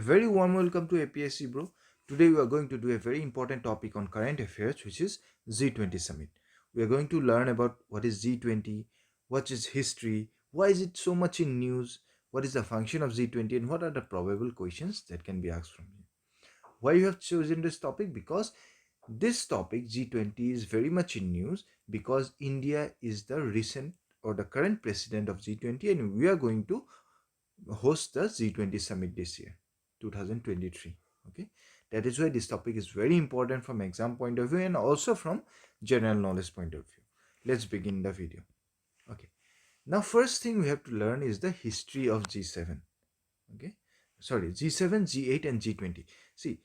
very warm welcome to APSC, bro. Today we are going to do a very important topic on current affairs, which is G20 summit. We are going to learn about what is G20, what is history, why is it so much in news, what is the function of G20, and what are the probable questions that can be asked from you. Why you have chosen this topic? Because this topic G20 is very much in news because India is the recent or the current president of G20, and we are going to host the G20 summit this year, 2023. Okay, that is why this topic is very important from exam point of view and also from general knowledge point of view. Let's begin the video. Okay, now first thing we have to learn is the history of G7. Okay, sorry, G7, G8, and G20. See,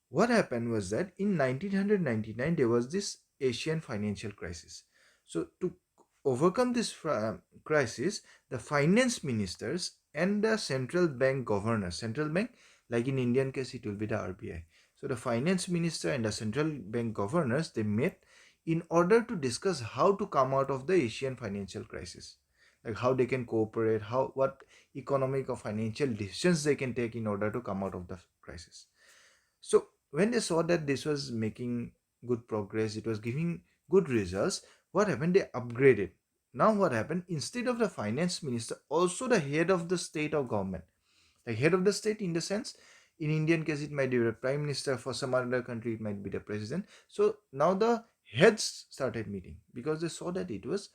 what happened was that in 1999 there was this Asian financial crisis. So to overcome this crisis, the finance ministers and the central bank governors, central bank, like in Indian case it will be the RBI. So the finance minister and the central bank governors, they met in order to discuss how to come out of the Asian financial crisis, like how they can cooperate, how what economic or financial decisions they can take in order to come out of the crisis. So when they saw that this was making good progress, it was giving good results, what happened? They upgraded. Now what happened? Instead of the finance minister, also the head of the state or government, like head of the state in the sense, in Indian case it might be the prime minister, for some other country it might be the president. So now the heads started meeting because they saw that it was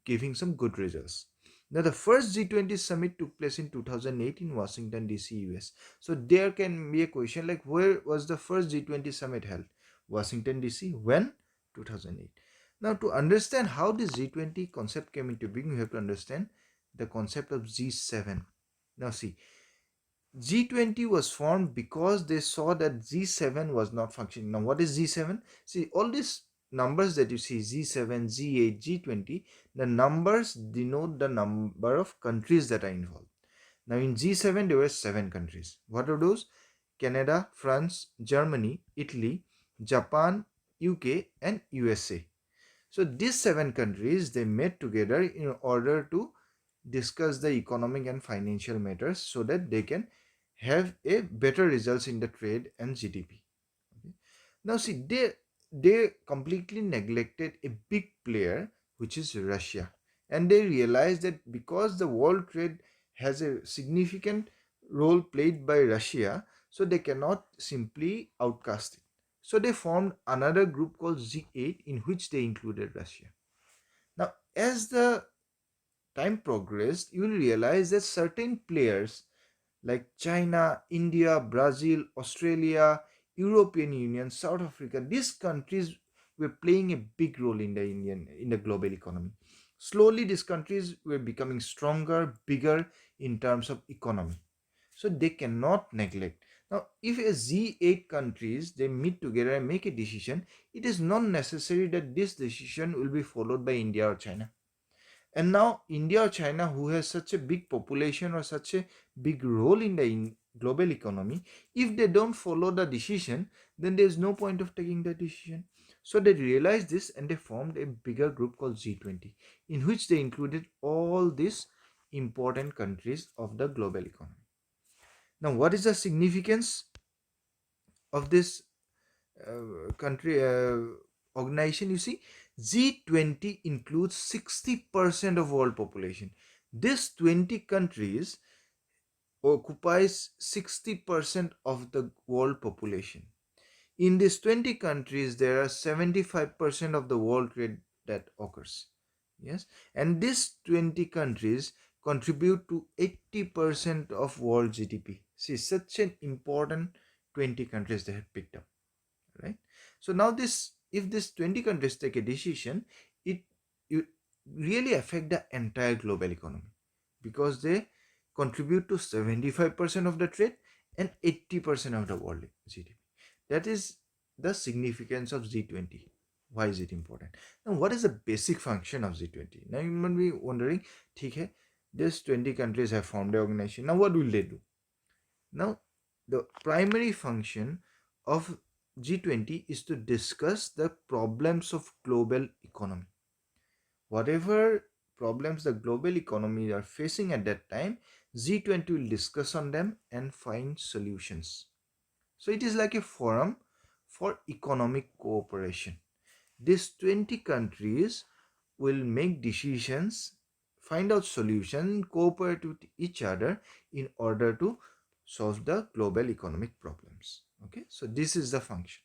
giving some good results. Now the first G20 summit took place in 2008 in Washington DC, US. So there can be a question like, where was the first G20 summit held? Washington DC. When? 2008. Now to understand how this G20 concept came into being, we have to understand the concept of G7. Now see, G20 was formed because they saw that G7 was not functioning. Now, what is G7? See, all these numbers that you see, G7, G8, G20, the numbers denote the number of countries that are involved. Now, in G7, there were 7 countries. What are those? Canada, France, Germany, Italy, Japan, UK, and USA. So, these 7 countries, they met together in order to discuss the economic and financial matters so that they can have a better results in the trade and GDP. Okay. Now see, they completely neglected a big player, which is Russia, and they realized that because the world trade has a significant role played by Russia, so they cannot simply outcast it. So they formed another group called G8, in which they included Russia. Now, as the time progressed, you will realize that certain players like China, India, Brazil, Australia, European Union, South Africa, these countries were playing a big role in the global economy. Slowly, these countries were becoming stronger, bigger in terms of economy. So they cannot neglect. Now, if a Z8 countries they meet together and make a decision, it is not necessary that this decision will be followed by India or China. And now India or China, who has such a big population or such a big role in the global economy, if they don't follow the decision, then there's no point of taking the decision. So they realized this and they formed a bigger group called G20, in which they included all these important countries of the global economy. Now, what is the significance of this country organization? You see, G20 includes 60% of world population. This 20 countries occupies 60% of the world population. In these 20 countries, there are 75% of the world trade that occurs. Yes, and these 20 countries contribute to 80% of world GDP. See, such an important 20 countries they have picked up, right? So now this, if this 20 countries take a decision, it you really affect the entire global economy because they contribute to 75% of the trade and 80% of the world GDP. That is the significance of G20. Why is it important? Now, what is the basic function of G20? Now, you might be wondering, okay, these 20 countries have formed the organization. Now, what will they do? Now, the primary function of G20 is to discuss the problems of global economy. Whatever problems the global economy are facing at that time, G20 will discuss on them and find solutions. So it is like a forum for economic cooperation. These 20 countries will make decisions, find out solutions, cooperate with each other in order to solve the global economic problems. Okay, so this is the function.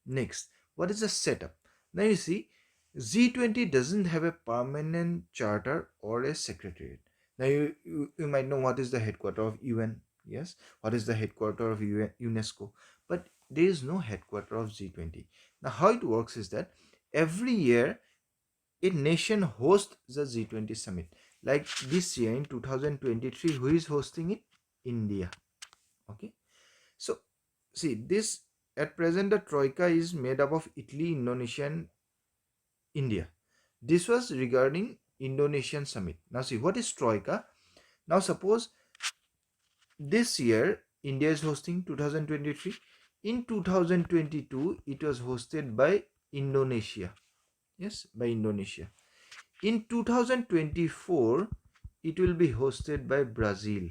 Next, what is the setup? Now you see, G20 doesn't have a permanent charter or a secretariat. Now you might know what is the headquarter of UN, yes, what is the headquarter of UNESCO, but there is no headquarter of G20. Now how it works is that every year a nation hosts the G20 summit. Like this year in 2023, who is hosting it? India. Okay, so see this, at present the troika is made up of Italy, Indonesia and India. This was regarding Indonesian summit. Now see, what is troika? Now suppose this year India is hosting 2023. In 2022 it was hosted by Indonesia. Yes, by Indonesia. In 2024 it will be hosted by Brazil.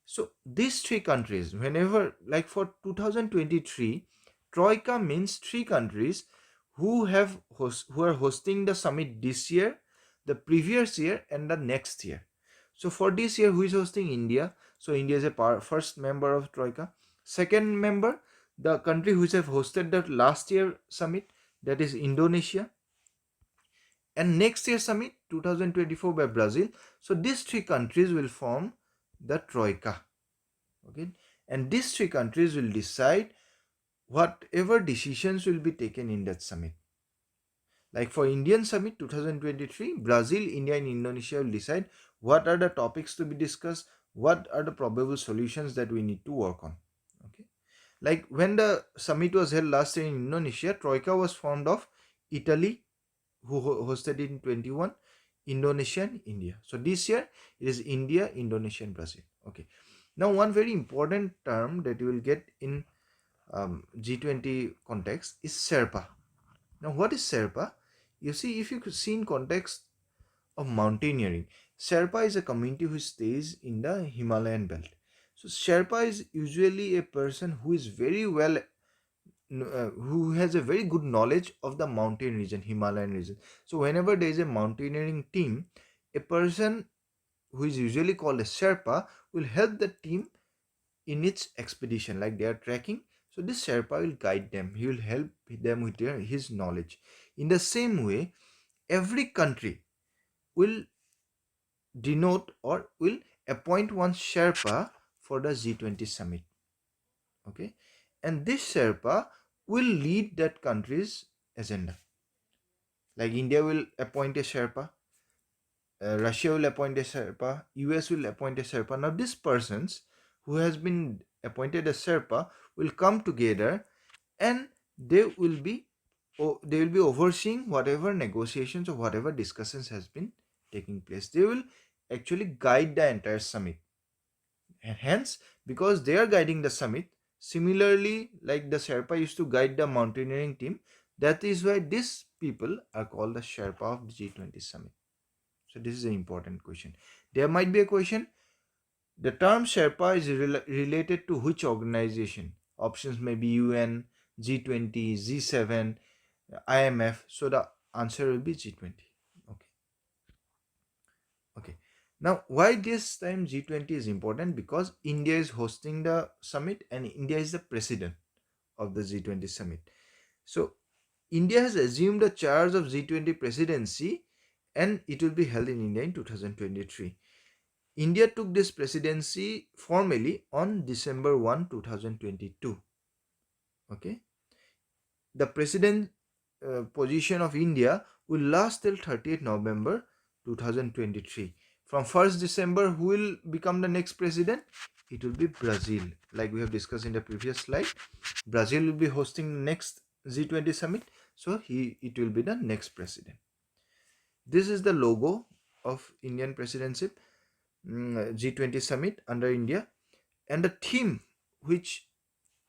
So these three countries, whenever, like for 2023, Troika means three countries who are hosting the summit this year, the previous year, and the next year. So for this year, who is hosting? India. So India is a first member of Troika. Second member, the country which have hosted the last year summit, that is Indonesia. And next year summit 2024 by Brazil. So these three countries will form the Troika. Okay, and these three countries will decide whatever decisions will be taken in that summit. Like for Indian summit 2023, Brazil, India and Indonesia will decide what are the topics to be discussed, what are the probable solutions that we need to work on. Okay, like when the summit was held last year in Indonesia, Troika was formed of Italy, who hosted it in 21, Indonesia and India. So this year it is India, Indonesia and Brazil. Okay, now one very important term that you will get in G20 context is Sherpa. Now what is Sherpa? You see, if you could see in context of mountaineering, Sherpa is a community who stays in the Himalayan belt. So Sherpa is usually a person who is very well who has a very good knowledge of the mountain region, Himalayan region. So whenever there is a mountaineering team, a person who is usually called a Sherpa will help the team in its expedition, like they are trekking. So this Sherpa will guide them, he will help them with his knowledge. In the same way, every country will denote or will appoint one Sherpa for the G20 summit. Okay, and this Sherpa will lead that country's agenda. Like India will appoint a Sherpa, Russia will appoint a Sherpa, US will appoint a Sherpa. Now these persons who has been appointed as Sherpa will come together and they will be overseeing whatever negotiations or whatever discussions has been taking place. They will actually guide the entire summit. And hence, because they are guiding the summit, similarly, like the Sherpa used to guide the mountaineering team, that is why these people are called the Sherpa of the G20 summit. So this is an important question. There might be a question. The term Sherpa is related to which organization? Options may be UN, G20, G7, IMF. So the answer will be G20. Okay. Okay. Now, why this time G20 is important? Because India is hosting the summit and India is the president of the G20 summit. So, India has assumed the charge of G20 presidency and it will be held in India in 2023. India took this presidency formally on December 1, 2022. Okay. The president position of India will last till 30th November 2023. From 1st December, who will become the next president? It will be Brazil. Like we have discussed in the previous slide, Brazil will be hosting the next G20 summit. So it will be the next president. This is the logo of Indian presidency G20 summit under India, and the theme which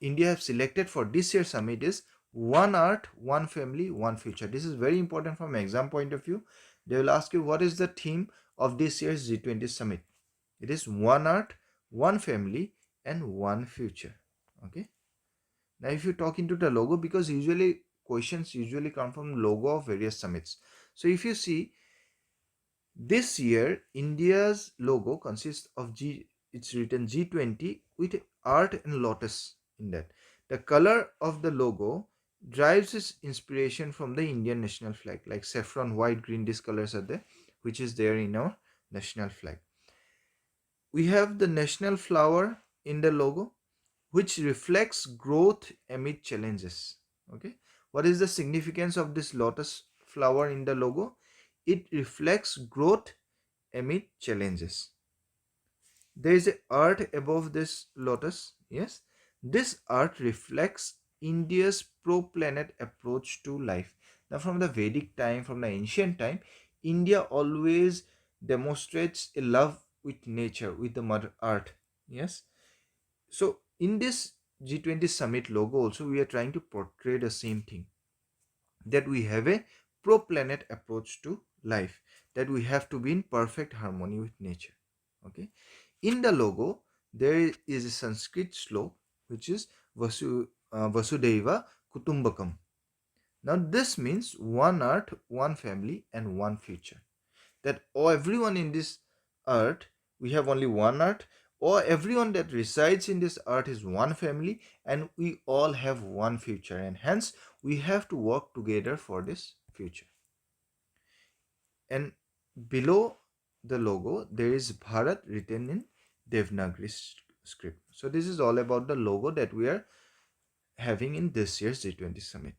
India have selected for this year's summit is One Earth, One Family, One Future. This is very important from exam point of view. They will ask you what is the theme of this year's G20 summit. It is one earth, one family, and one future. Okay. Now, if you talk into the logo, because usually questions usually come from logo of various summits. So if you see, this year India's logo consists of it's written G20 with art and lotus in that. The color of the logo drives its inspiration from the Indian national flag, like saffron, white, green. These colors are there, which is there in our national flag. We have the national flower in the logo, which reflects growth amid challenges. Okay, what is the significance of this lotus flower in the logo? It reflects growth amid challenges. There is a art above this lotus. Yes, this art reflects India's pro-planet approach to life. Now, from the Vedic time, from the ancient time, India always demonstrates a love with nature, with the mother earth. Yes, so in this G20 summit logo also, we are trying to portray the same thing, that we have a pro-planet approach to life, that we have to be in perfect harmony with nature. Okay, in the logo there is a Sanskrit slok which is Vasudeva Kutumbakam. Now this means one earth, one family, and one future. That everyone in this earth, we have only one earth, or everyone that resides in this earth is one family, and we all have one future, and hence we have to work together for this future. And below the logo there is Bharat written in Devanagari script. So this is all about the logo that we are having in this year's G20 summit.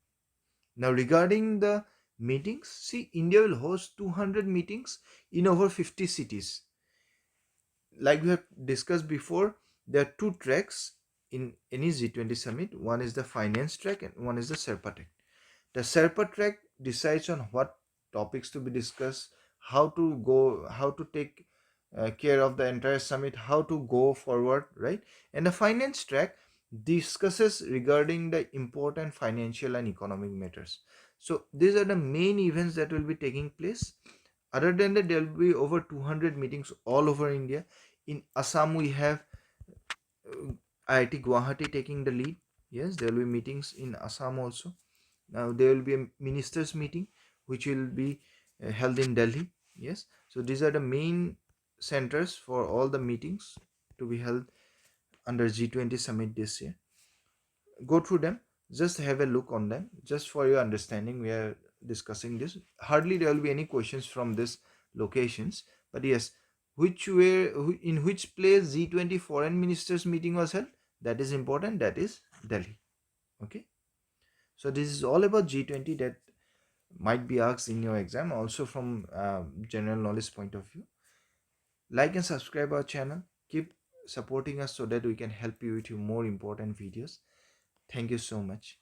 Now regarding the meetings, see, India will host 200 meetings in over 50 cities. Like we have discussed before, there are two tracks in any G20 summit. One is the finance track and one is the Sherpa track. The Sherpa track decides on what topics to be discussed, how to go, how to take care of the entire summit, how to go forward, right? And the finance track discusses regarding the important financial and economic matters. So these are the main events that will be taking place. Other than that, there will be over 200 meetings all over India. In Assam, we have IIT Guwahati taking the lead. Yes, there will be meetings in Assam also. Now there will be a ministers meeting which will be held in Delhi. Yes, so these are the main centers for all the meetings to be held under G20 summit this year. Go through them, just have a look on them, just for your understanding. We are discussing this. Hardly there will be any questions from this locations, but yes, in which place G20 foreign ministers meeting was held, that is important, that is Delhi. Okay, so this is all about G20 that might be asked in your exam, also from general knowledge point of view. Like and subscribe our channel, keep supporting us so that we can help you with your more important videos. Thank you so much.